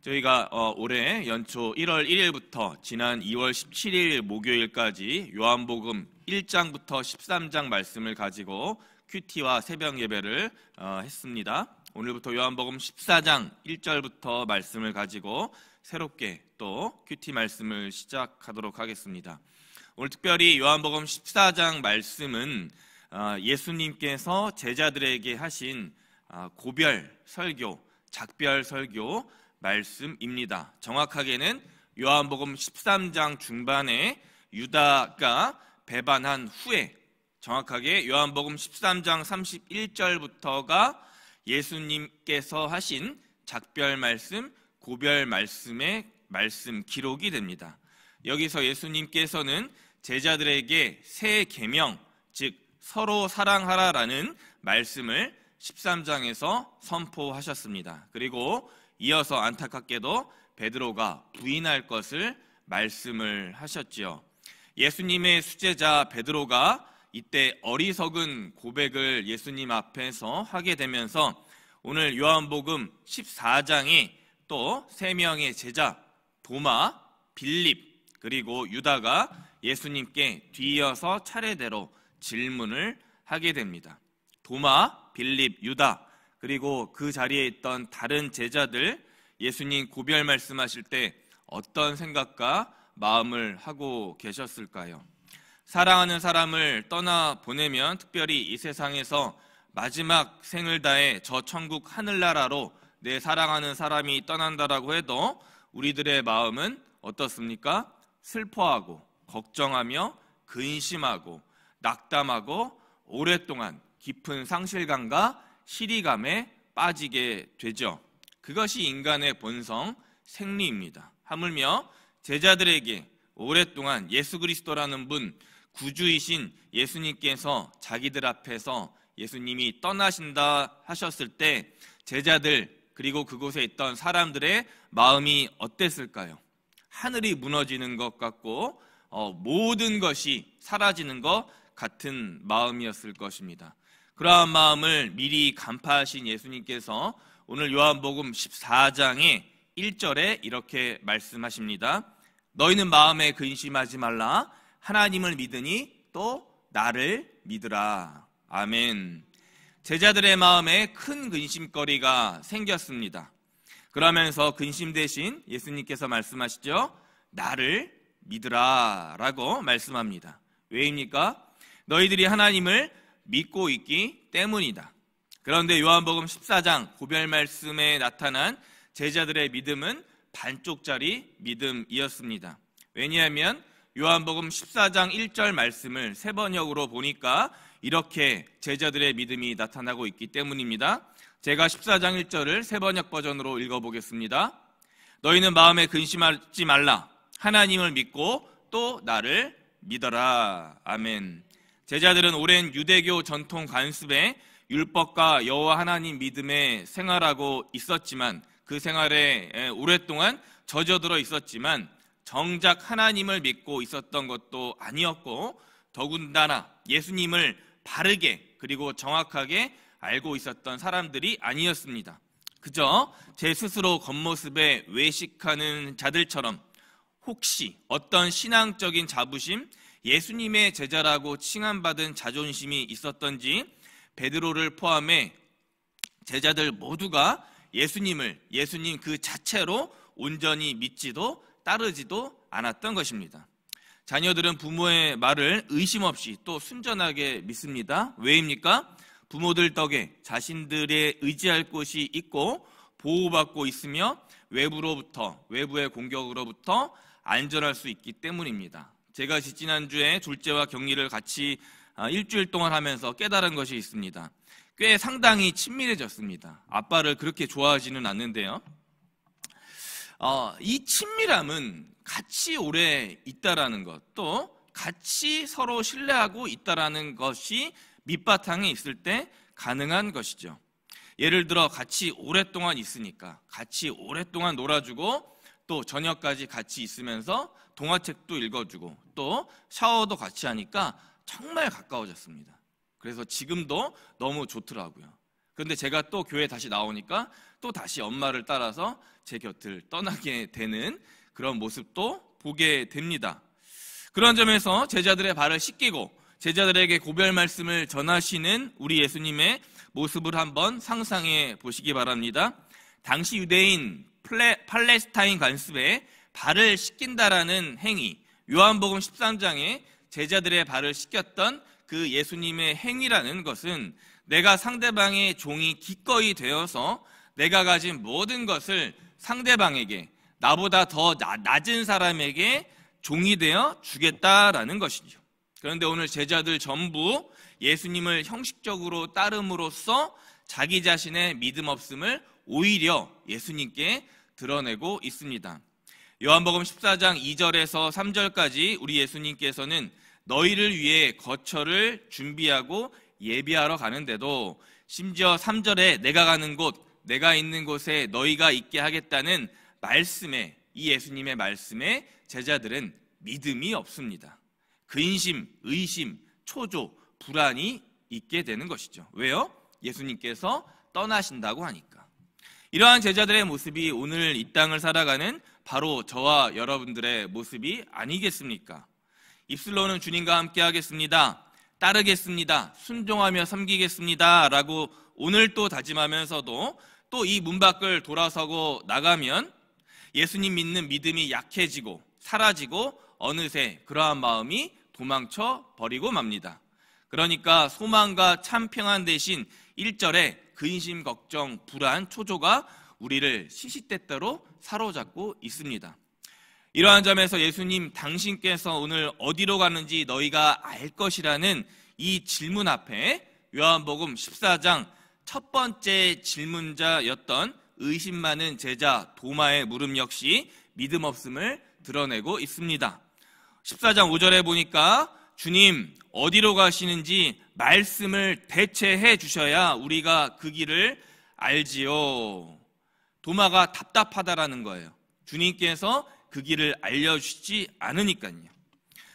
저희가 올해 연초 1월 1일부터 지난 2월 17일 목요일까지 요한복음 1장부터 13장 말씀을 가지고 큐티와 새벽 예배를 했습니다. 오늘부터 요한복음 14장 1절부터 말씀을 가지고 새롭게 또 큐티 말씀을 시작하도록 하겠습니다. 오늘 특별히 요한복음 14장 말씀은 예수님께서 제자들에게 하신 고별 설교, 작별 설교 말씀입니다. 정확하게는 요한복음 13장 중반에 유다가 배반한 후에, 정확하게 요한복음 13장 31절부터가 예수님께서 하신 작별 말씀, 고별 말씀의 말씀 기록이 됩니다. 여기서 예수님께서는 제자들에게 새 계명, 즉 서로 사랑하라라는 말씀을 13장에서 선포하셨습니다. 그리고 이어서 안타깝게도 베드로가 부인할 것을 말씀을 하셨지요. 예수님의 수제자 베드로가 이때 어리석은 고백을 예수님 앞에서 하게 되면서 오늘 요한복음 14장에 또 세 명의 제자 도마, 빌립, 그리고 유다가 예수님께 뒤이어서 차례대로 질문을 하게 됩니다. 도마, 빌립, 유다, 그리고 그 자리에 있던 다른 제자들, 예수님 고별 말씀하실 때 어떤 생각과 마음을 하고 계셨을까요? 사랑하는 사람을 떠나보내면, 특별히 이 세상에서 마지막 생을 다해 저 천국 하늘나라로 내 사랑하는 사람이 떠난다라고 해도 우리들의 마음은 어떻습니까? 슬퍼하고 걱정하며 근심하고 낙담하고 오랫동안 깊은 상실감과 시리감에 빠지게 되죠. 그것이 인간의 본성, 생리입니다. 하물며 제자들에게 오랫동안 예수 그리스도라는 분, 구주이신 예수님께서 자기들 앞에서 예수님이 떠나신다 하셨을 때 제자들 그리고 그곳에 있던 사람들의 마음이 어땠을까요? 하늘이 무너지는 것 같고 모든 것이 사라지는 것 같은 마음이었을 것입니다. 그러한 마음을 미리 간파하신 예수님께서 오늘 요한복음 14장의 1절에 이렇게 말씀하십니다. 너희는 마음에 근심하지 말라. 하나님을 믿으니 또 나를 믿으라. 아멘. 제자들의 마음에 큰 근심거리가 생겼습니다. 그러면서 근심 대신 예수님께서 말씀하시죠. 나를 믿으라 라고 말씀합니다. 왜입니까? 너희들이 하나님을 믿고 있기 때문이다. 그런데 요한복음 14장 고별 말씀에 나타난 제자들의 믿음은 반쪽짜리 믿음이었습니다. 왜냐하면 요한복음 14장 1절 말씀을 세 번역으로 보니까 이렇게 제자들의 믿음이 나타나고 있기 때문입니다. 제가 14장 1절을 세 번역 버전으로 읽어보겠습니다. 너희는 마음에 근심하지 말라. 하나님을 믿고 또 나를 믿어라. 아멘. 제자들은 오랜 유대교 전통 관습에 율법과 여호와 하나님 믿음에 생활하고 있었지만, 그 생활에 오랫동안 젖어들어 있었지만 정작 하나님을 믿고 있었던 것도 아니었고, 더군다나 예수님을 바르게 그리고 정확하게 알고 있었던 사람들이 아니었습니다. 그저 제 스스로 겉모습에 외식하는 자들처럼 혹시 어떤 신앙적인 자부심, 예수님의 제자라고 칭함받은 자존심이 있었던지 베드로를 포함해 제자들 모두가 예수님 그 자체로 온전히 믿지도 따르지도 않았던 것입니다. 자녀들은 부모의 말을 의심 없이 또 순전하게 믿습니다. 왜입니까? 부모들 덕에 자신들의 의지할 곳이 있고 보호받고 있으며 외부의 공격으로부터 안전할 수 있기 때문입니다. 제가 지난주에 둘째와 격리를 같이 일주일 동안 하면서 깨달은 것이 있습니다. 꽤 상당히 친밀해졌습니다. 아빠를 그렇게 좋아하지는 않는데요. 이 친밀함은 같이 오래 있다라는 것, 또 같이 서로 신뢰하고 있다라는 것이 밑바탕에 있을 때 가능한 것이죠. 예를 들어 같이 오랫동안 있으니까 같이 오랫동안 놀아주고 또 저녁까지 같이 있으면서 동화책도 읽어주고 또 샤워도 같이 하니까 정말 가까워졌습니다. 그래서 지금도 너무 좋더라고요. 그런데 제가 또 교회 다시 나오니까 또 다시 엄마를 따라서 제 곁을 떠나게 되는 그런 모습도 보게 됩니다. 그런 점에서 제자들의 발을 씻기고 제자들에게 고별 말씀을 전하시는 우리 예수님의 모습을 한번 상상해 보시기 바랍니다. 당시 유대인 팔레스타인 관습에 발을 씻긴다라는 행위, 요한복음 13장에 제자들의 발을 씻겼던 그 예수님의 행위라는 것은 내가 상대방의 종이 기꺼이 되어서 내가 가진 모든 것을 상대방에게, 나보다 더 낮은 사람에게 종이 되어 주겠다라는 것이죠. 그런데 오늘 제자들 전부 예수님을 형식적으로 따름으로써 자기 자신의 믿음 없음을 오히려 예수님께 드러내고 있습니다. 요한복음 14장 2절에서 3절까지 우리 예수님께서는 너희를 위해 거처를 준비하고 예비하러 가는데도 심지어 3절에 내가 가는 곳, 내가 있는 곳에 너희가 있게 하겠다는 말씀에, 이 예수님의 말씀에 제자들은 믿음이 없습니다. 근심, 의심, 초조, 불안이 있게 되는 것이죠. 왜요? 예수님께서 떠나신다고 하니까. 이러한 제자들의 모습이 오늘 이 땅을 살아가는 바로 저와 여러분들의 모습이 아니겠습니까? 입술로는 주님과 함께 하겠습니다, 따르겠습니다, 순종하며 섬기겠습니다 라고 오늘 또 다짐하면서도 또 이 문 밖을 돌아서고 나가면 예수님 믿는 믿음이 약해지고 사라지고 어느새 그러한 마음이 도망쳐 버리고 맙니다. 그러니까 소망과 참 평안 대신 1절에 근심, 걱정, 불안, 초조가 우리를 시시때때로 사로잡고 있습니다. 이러한 점에서 예수님 당신께서 오늘 어디로 가는지 너희가 알 것이라는 이 질문 앞에 요한복음 14장 첫 번째 질문자였던 의심 많은 제자 도마의 물음 역시 믿음 없음을 드러내고 있습니다. 14장 5절에 보니까 주님 어디로 가시는지 말씀을 대체해 주셔야 우리가 그 길을 알지요. 도마가 답답하다라는 거예요. 주님께서 그 길을 알려주시지 않으니까요.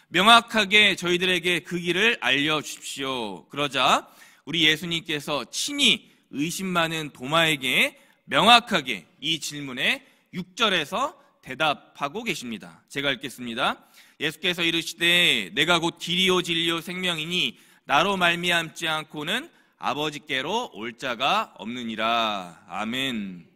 명확하게 저희들에게 그 길을 알려주십시오. 그러자 우리 예수님께서 친히 의심 많은 도마에게 명확하게 이 질문에 6절에서 대답하고 계십니다. 제가 읽겠습니다. 예수께서 이르시되 내가 곧 길이요 진리요 생명이니 나로 말미암지 않고는 아버지께로 올 자가 없느니라. 아멘.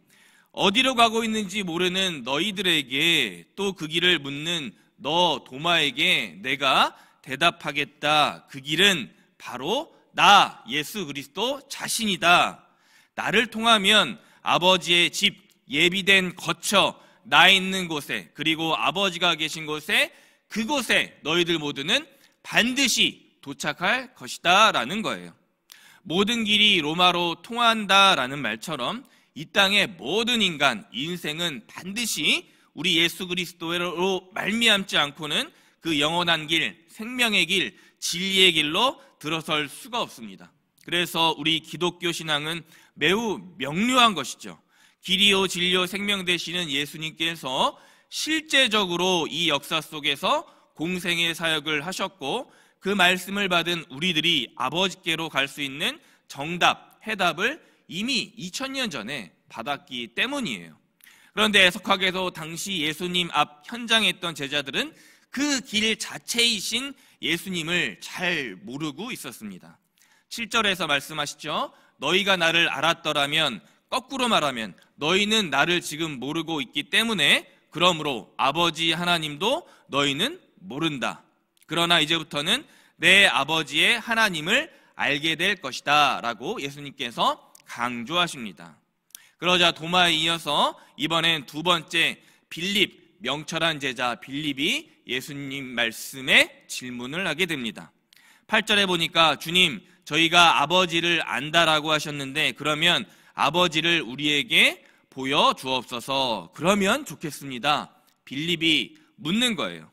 어디로 가고 있는지 모르는 너희들에게 또 그 길을 묻는 너 도마에게 내가 대답하겠다. 그 길은 바로 나 예수 그리스도 자신이다. 나를 통하면 아버지의 집 예비된 거처 나 있는 곳에 그리고 아버지가 계신 곳에 그곳에 너희들 모두는 반드시 도착할 것이다 라는 거예요. 모든 길이 로마로 통한다라는 말처럼 이 땅의 모든 인간 인생은 반드시 우리 예수 그리스도로 말미암지 않고는 그 영원한 길, 생명의 길, 진리의 길로 들어설 수가 없습니다. 그래서 우리 기독교 신앙은 매우 명료한 것이죠. 길이요 진리요 생명 되시는 예수님께서 실제적으로 이 역사 속에서 공생의 사역을 하셨고 그 말씀을 받은 우리들이 아버지께로 갈 수 있는 정답, 해답을 이미 2000년 전에 받았기 때문이에요. 그런데 애석하게도 당시 예수님 앞 현장에 있던 제자들은 그 길 자체이신 예수님을 잘 모르고 있었습니다. 7절에서 말씀하시죠. 너희가 나를 알았더라면, 거꾸로 말하면 너희는 나를 지금 모르고 있기 때문에 그러므로 아버지 하나님도 너희는 모른다. 그러나 이제부터는 내 아버지의 하나님을 알게 될 것이다 라고 예수님께서 강조하십니다. 그러자 도마에 이어서 이번엔 두 번째 빌립, 명철한 제자 빌립이 예수님 말씀에 질문을 하게 됩니다. 8절에 보니까 주님 저희가 아버지를 안다라고 하셨는데 그러면 아버지를 우리에게 보여주옵소서. 그러면 좋겠습니다. 빌립이 묻는 거예요.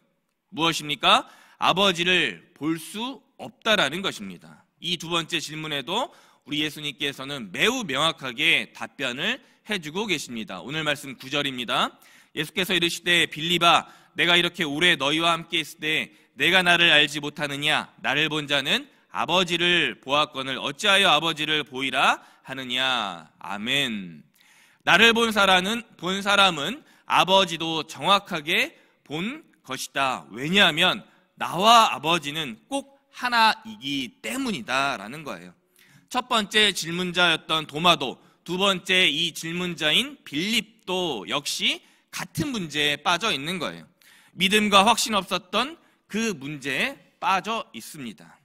무엇입니까? 아버지를 볼 수 없다라는 것입니다. 이 두 번째 질문에도 우리 예수님께서는 매우 명확하게 답변을 해주고 계십니다. 오늘 말씀 9절입니다. 예수께서 이르시되 빌립아 내가 이렇게 오래 너희와 함께 있을 때 내가 나를 알지 못하느냐? 나를 본 자는 아버지를 보았거늘 어찌하여 아버지를 보이라 하느냐. 아멘. 나를 본 사람은 아버지도 정확하게 본 것이다. 왜냐하면 나와 아버지는 꼭 하나이기 때문이다 라는 거예요. 첫 번째 질문자였던 도마도, 두 번째 이 질문자인 빌립도 역시 같은 문제에 빠져 있는 거예요. 믿음과 확신 없었던 그 문제에 빠져 있습니다.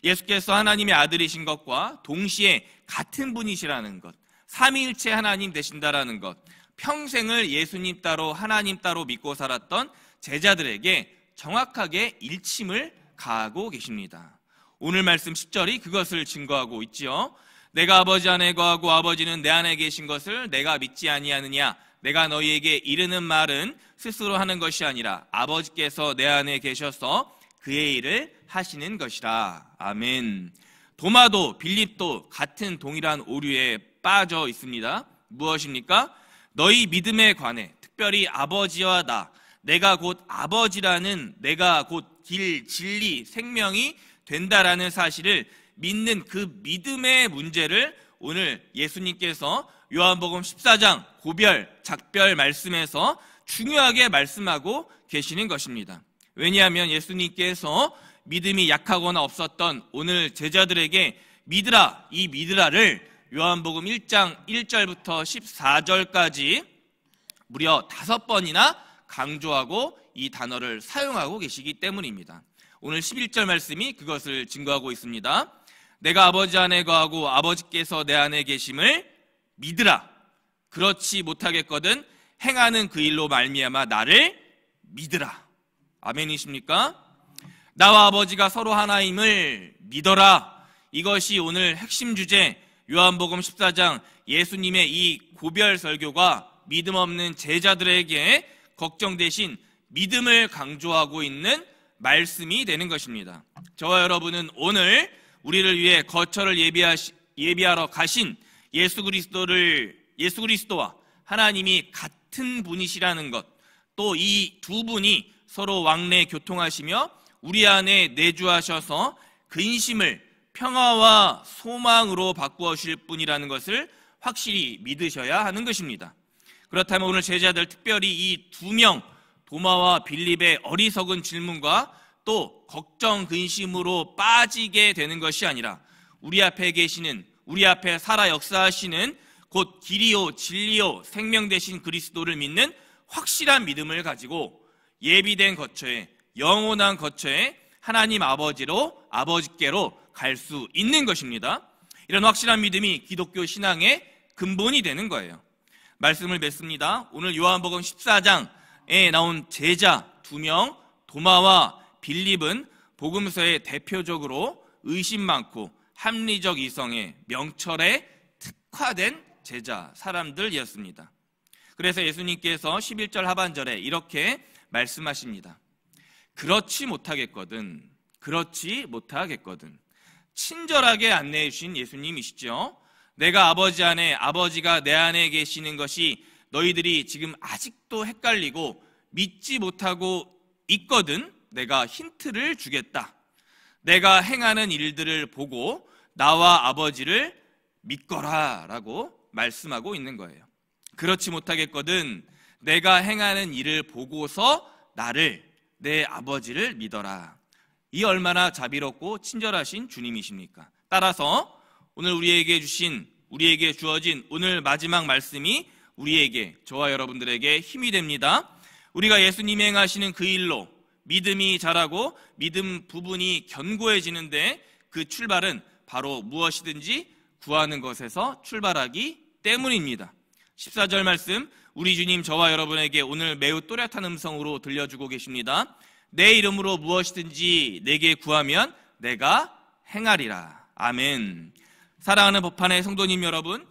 예수께서 하나님의 아들이신 것과 동시에 같은 분이시라는 것, 삼위일체 하나님 되신다라는 것, 평생을 예수님 따로 하나님 따로 믿고 살았던 제자들에게 정확하게 일침을 가하고 계십니다. 오늘 말씀 10절이 그것을 증거하고 있지요. 내가 아버지 안에 거하고 아버지는 내 안에 계신 것을 내가 믿지 아니하느냐. 내가 너희에게 이르는 말은 스스로 하는 것이 아니라 아버지께서 내 안에 계셔서 그의 일을 하시는 것이라. 아멘. 도마도 빌립도 같은 동일한 오류에 빠져 있습니다. 무엇입니까? 너희 믿음에 관해 특별히 아버지와 나, 내가 곧 아버지라는, 내가 곧 길, 진리, 생명이 된다라는 사실을 믿는 그 믿음의 문제를 오늘 예수님께서 요한복음 14장 고별, 작별 말씀에서 중요하게 말씀하고 계시는 것입니다. 왜냐하면 예수님께서 믿음이 약하거나 없었던 오늘 제자들에게 믿으라, 이 믿으라를 요한복음 1장 1절부터 14절까지 무려 5번이나 강조하고 이 단어를 사용하고 계시기 때문입니다. 오늘 11절 말씀이 그것을 증거하고 있습니다. 내가 아버지 안에 거하고 아버지께서 내 안에 계심을 믿으라. 그렇지 못하겠거든 행하는 그 일로 말미암아 나를 믿으라. 아멘이십니까? 나와 아버지가 서로 하나임을 믿어라. 이것이 오늘 핵심 주제, 요한복음 14장 예수님의 이 고별 설교가 믿음 없는 제자들에게 걱정 대신 믿음을 강조하고 있는 말씀이 되는 것입니다. 저와 여러분은 오늘 우리를 위해 거처를 예비하러 가신 예수 그리스도와 하나님이 같은 분이시라는 것, 또 이 두 분이 서로 왕래 교통하시며 우리 안에 내주하셔서 근심을 평화와 소망으로 바꾸어 주실 분이라는 것을 확실히 믿으셔야 하는 것입니다. 그렇다면 오늘 제자들, 특별히 이 2명 도마와 빌립의 어리석은 질문과 또 걱정 근심으로 빠지게 되는 것이 아니라 우리 앞에 계시는, 우리 앞에 살아 역사하시는 곧 길이요 진리요 생명 되신 그리스도를 믿는 확실한 믿음을 가지고 예비된 거처에, 영원한 거처에 하나님 아버지께로 갈 수 있는 것입니다. 이런 확실한 믿음이 기독교 신앙의 근본이 되는 거예요. 말씀을 맺습니다. 오늘 요한복음 14장에 나온 제자 2명 도마와 빌립은 복음서에 대표적으로 의심 많고 합리적 이성의 명철에 특화된 제자 사람들이었습니다. 그래서 예수님께서 11절 하반절에 이렇게 말씀하십니다. 그렇지 못하겠거든. 친절하게 안내해 주신 예수님이시죠. 내가 아버지 안에, 아버지가 내 안에 계시는 것이 너희들이 지금 아직도 헷갈리고 믿지 못하고 있거든. 내가 힌트를 주겠다. 내가 행하는 일들을 보고 나와 아버지를 믿거라 라고 말씀하고 있는 거예요. 그렇지 못하겠거든. 내가 행하는 일을 보고서 나를, 내 아버지를 믿어라. 이 얼마나 자비롭고 친절하신 주님이십니까? 따라서 오늘 우리에게 주어진 오늘 마지막 말씀이 우리에게, 저와 여러분들에게 힘이 됩니다. 우리가 예수님이 행하시는 그 일로 믿음이 자라고 믿음 부분이 견고해지는데 그 출발은 바로 무엇이든지 구하는 것에서 출발하기 때문입니다. 14절 말씀, 우리 주님 저와 여러분에게 오늘 매우 또렷한 음성으로 들려주고 계십니다. 내 이름으로 무엇이든지 내게 구하면 내가 행하리라. 아멘. 사랑하는 법한의 성도님 여러분,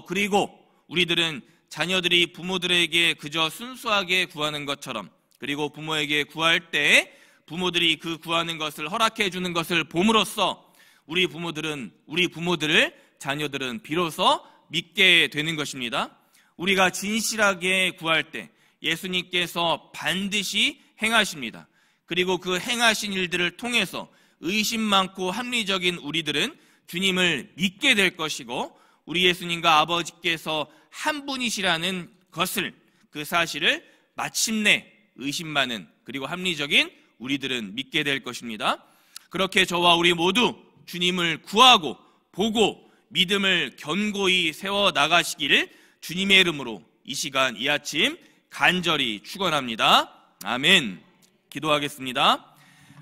그리고 우리들은 자녀들이 부모들에게 그저 순수하게 구하는 것처럼, 그리고 부모에게 구할 때 부모들이 그 구하는 것을 허락해 주는 것을 봄으로써 우리 부모들을 자녀들은 비로소 믿게 되는 것입니다. 우리가 진실하게 구할 때 예수님께서 반드시 행하십니다. 그리고 그 행하신 일들을 통해서 의심 많고 합리적인 우리들은 주님을 믿게 될 것이고 우리 예수님과 아버지께서 한 분이시라는 것을, 그 사실을 마침내 의심 많은 그리고 합리적인 우리들은 믿게 될 것입니다. 그렇게 저와 우리 모두 주님을 구하고 보고 믿음을 견고히 세워 나가시기를 주님의 이름으로 이 시간 이 아침 간절히 축원합니다. 아멘. 기도하겠습니다.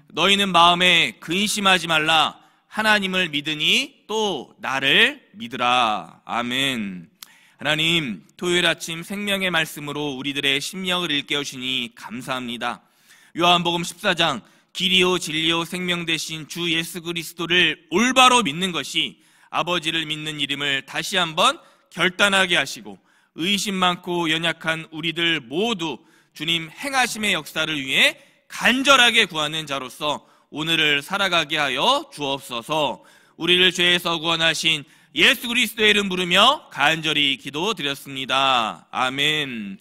너희는 마음에 근심하지 말라. 하나님을 믿으니 또 나를 믿으라. 아멘. 하나님, 토요일 아침 생명의 말씀으로 우리들의 심령을 일깨우시니 감사합니다. 요한복음 14장 길이요 진리요 생명 되신 주 예수 그리스도를 올바로 믿는 것이 아버지를 믿는 이름을 다시 한번 결단하게 하시고 의심 많고 연약한 우리들 모두 주님 행하심의 역사를 위해 간절하게 구하는 자로서 오늘을 살아가게 하여 주옵소서. 우리를 죄에서 구원하신 예수 그리스도의 이름 부르며 간절히 기도드렸습니다. 아멘.